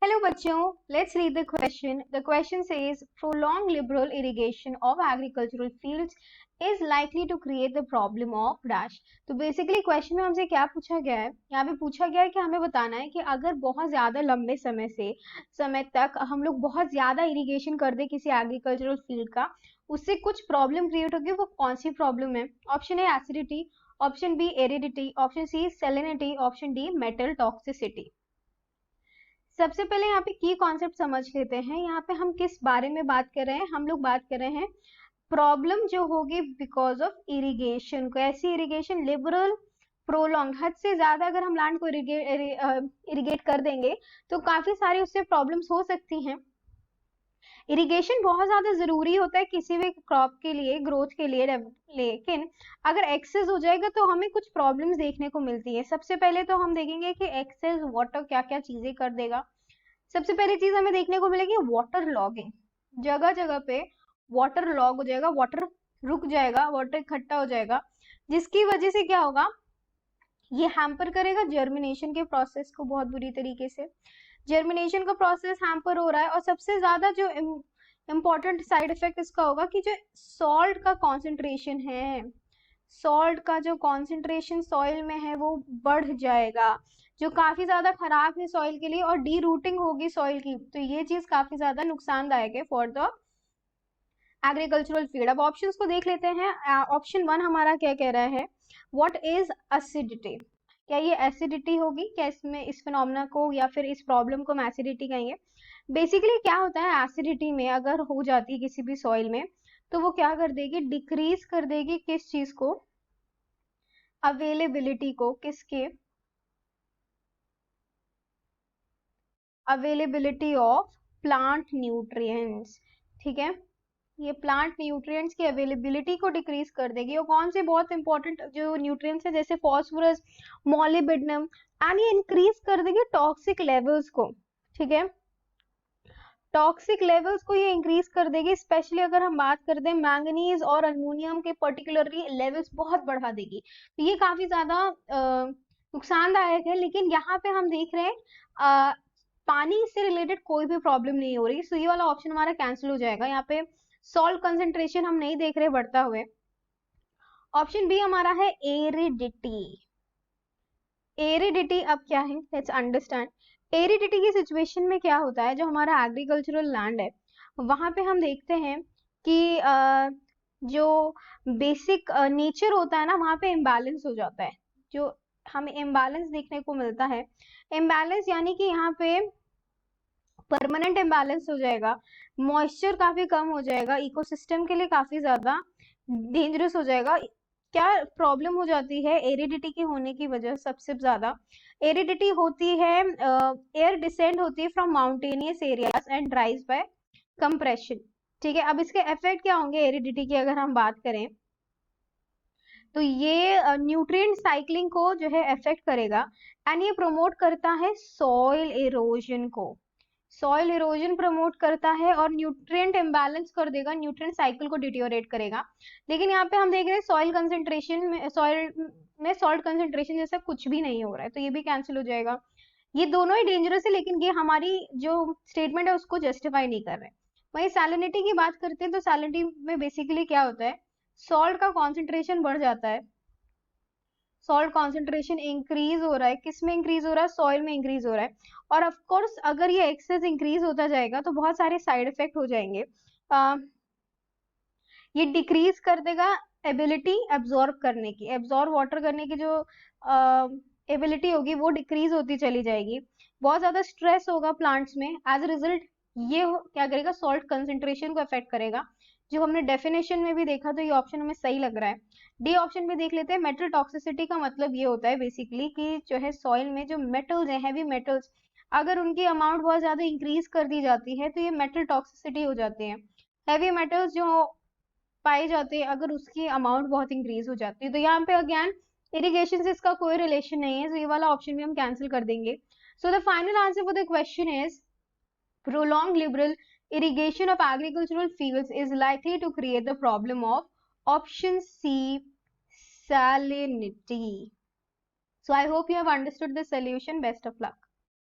Hello बच्चों, let's read the question. The question says prolonged liberal irrigation of agricultural fields is likely to create the problem of dash. तो basically question में हमसे क्या पूछा गया है, यहाँ पे पूछा गया है कि हमें बताना है कि अगर बहुत ज्यादा लंबे समय तक हम लोग बहुत ज्यादा इरिगेशन कर दे किसी एग्रीकल्चरल फील्ड का, उससे कुछ प्रॉब्लम क्रिएट होगी। वो कौन सी प्रॉब्लम है? Option A acidity, option B aridity, option C salinity, option D metal toxicity. सबसे पहले यहाँ पे की कॉन्सेप्ट समझ लेते हैं। यहाँ पे हम किस बारे में बात कर रहे हैं? हम लोग बात कर रहे हैं प्रॉब्लम जो होगी बिकॉज ऑफ इरिगेशन। कैसी इरिगेशन? लिबरल प्रोलॉन्ग, हद से ज्यादा अगर हम लैंड को इरिगेट कर देंगे तो काफी सारी उससे प्रॉब्लम्स हो सकती हैं। इरिगेशन बहुत ज्यादा जरूरी होता है किसी भी क्रॉप के लिए, ग्रोथ के लिए, लेकिन अगर एक्सेस हो जाएगा तो हमें कुछ प्रॉब्लम्स देखने को मिलती है। सबसे पहले तो हम देखेंगे कि एक्सेस वाटर क्या क्या चीजें कर देगा। सबसे पहली चीज हमें देखने को मिलेगी वाटर लॉगिंग। जगह जगह पे वाटर लॉग हो जाएगा, वाटर रुक जाएगा, वाटर इकट्ठा हो जाएगा, जिसकी वजह से क्या होगा, ये हैम्पर करेगा जर्मिनेशन के प्रोसेस को बहुत बुरी तरीके से। जर्मिनेशन का प्रोसेस हैम्पर हो रहा है और सबसे ज्यादा जो इम्पोर्टेंट साइड इफेक्ट इसका होगा कि जो सॉल्ट का कॉन्सेंट्रेशन है, सॉल्ट का जो कॉन्सेंट्रेशन सॉइल में है वो बढ़ जाएगा, जो काफी ज्यादा खराब है सॉइल के लिए, और डी रूटिंग होगी सॉइल की। तो ये चीज काफी ज्यादा नुकसानदायक है फॉर द एग्रीकल्चरल फील्ड। अब ऑप्शंस को देख लेते हैं। ऑप्शन 1 हमारा क्या कह रहा है? What is acidity? क्या ये एसिडिटी होगी? क्या इसमें इस फिनोमेना को या फिर इस प्रॉब्लम को हम एसिडिटी कहेंगे? बेसिकली क्या होता है, एसिडिटी में अगर हो जाती है किसी भी सॉइल में तो वो क्या कर देगी? डिक्रीज कर देगी किस चीज को? अवेलेबिलिटी को। किसके? Availability of plant nutrients. ठीक है, ये प्लांट न्यूट्रिएंट्स की अवेलेबिलिटी को डिक्रीज कर देगी। और कौन से बहुत इंपॉर्टेंट जो न्यूट्रिएंट्स है, जैसे फॉस्फोरस, मॉलिब्डेनम, एंड ये इंक्रीज कर देगी टॉक्सिक लेवल्स को। ठीक है, टॉक्सिक लेवल्स को ये इंक्रीज कर देगी। स्पेशली अगर हम बात करते हैं मैंगनीज और अल्मोनियम के पर्टिकुलरली लेवल्स बहुत बढ़ा देगी। तो ये काफी ज्यादा नुकसानदायक है। लेकिन यहाँ पे हम देख रहे हैं पानी से रिलेटेड कोई भी प्रॉब्लम नहीं हो रही, सो ये वाला ऑप्शन हमारा कैंसिल हो जाएगा। यहाँ पे सॉल्ट कंसेंट्रेशन हम नहीं देख रहे बढ़ता हुए। ऑप्शन बी हमारा है एरिडिटी। एरिडिटी अब क्या है, लेट्स अंडरस्टैंड। एरिडिटी की सिचुएशन में क्या होता है, जो हमारा एग्रीकल्चरल लैंड है वहां पे हम देखते हैं कि जो बेसिक नेचर होता है ना, वहां पे इम्बैलेंस हो जाता है। जो हमें इम्बैलेंस देखने को मिलता है, इम्बैलेंस यानी कि यहाँ पे परमानेंट इम्बैलेंस हो जाएगा, मॉइस्चर काफी कम हो जाएगा, इकोसिस्टम के लिए काफी ज्यादा डेंजरस हो जाएगा। क्या प्रॉब्लम हो जाती है एरिडिटी की होने की वजह? सबसे ज्यादा एरिडिटी होती है, एयर डिसेंड होती है from mountainous areas and dries by compression. ठीक है, अब इसके इफेक्ट क्या होंगे एरिडिटी की अगर हम बात करें तो ये न्यूट्रिएंट साइक्लिंग को जो है इफेक्ट करेगा, एंड ये प्रमोट करता है सॉइल इरोजन को। सॉइल इरोजन प्रमोट करता है और न्यूट्रिएंट इम्बैलेंस कर देगा, न्यूट्रिएंट साइकिल को डिटोरेट करेगा। लेकिन यहाँ पे हम देख रहे हैं सॉइल कंसेंट्रेशन में, सॉइल में सॉल्ट कंसेंट्रेशन जैसा कुछ भी नहीं हो रहा है, तो ये भी कैंसिल हो जाएगा। ये दोनों ही डेंजरस है, लेकिन ये हमारी जो स्टेटमेंट है उसको जस्टिफाई नहीं कर रहे। वहीं सैलिनिटी की बात करते हैं तो सैलिनिटी में बेसिकली क्या होता है, सॉल्ट का कॉन्सेंट्रेशन बढ़ जाता है, सॉल्ट कॉन्सेंट्रेशन इंक्रीज हो रहा है। किस में इंक्रीज हो रहा है? सॉइल में इंक्रीज हो रहा है। और ऑफ कोर्स अगर ये एक्सेस इंक्रीज होता जाएगा तो बहुत सारे साइड इफेक्ट हो जाएंगे। ये डिक्रीज कर देगा एबिलिटी एब्जॉर्ब करने की, एब्जॉर्ब वाटर करने की जो एबिलिटी होगी वो डिक्रीज होती चली जाएगी। बहुत ज्यादा स्ट्रेस होगा प्लांट्स में। एज अ रिजल्ट ये क्या करेगा, सॉल्ट कंसेंट्रेशन को अफेक्ट करेगा, जो हमने डेफिनेशन में भी देखा। तो ये ऑप्शन हमें सही लग रहा है। डी ऑप्शन भी देख लेते हैं। मेटल टॉक्सिसिटी का मतलब ये होता है बेसिकली कि जो है सॉइल में जो मेटल्स हैं, हैवी मेटल्स, अगर उनकी अमाउंट बहुत ज्यादा इंक्रीज कर दी जाती है तो ये मेटल टॉक्सिसिटी हो जाती है। हैवी मेटल्स जो पाए जाते हैं अगर उसकी अमाउंट बहुत इंक्रीज हो जाती है। तो यहाँ पे अगेन इरिगेशन से इसका कोई रिलेशन नहीं है, तो ये वाला ऑप्शन भी हम कैंसिल कर देंगे। So the final answer for the question is prolonged liberal irrigation of agricultural fields is likely to create the problem of option C, salinity. So I hope you have understood the solution. Best of luck.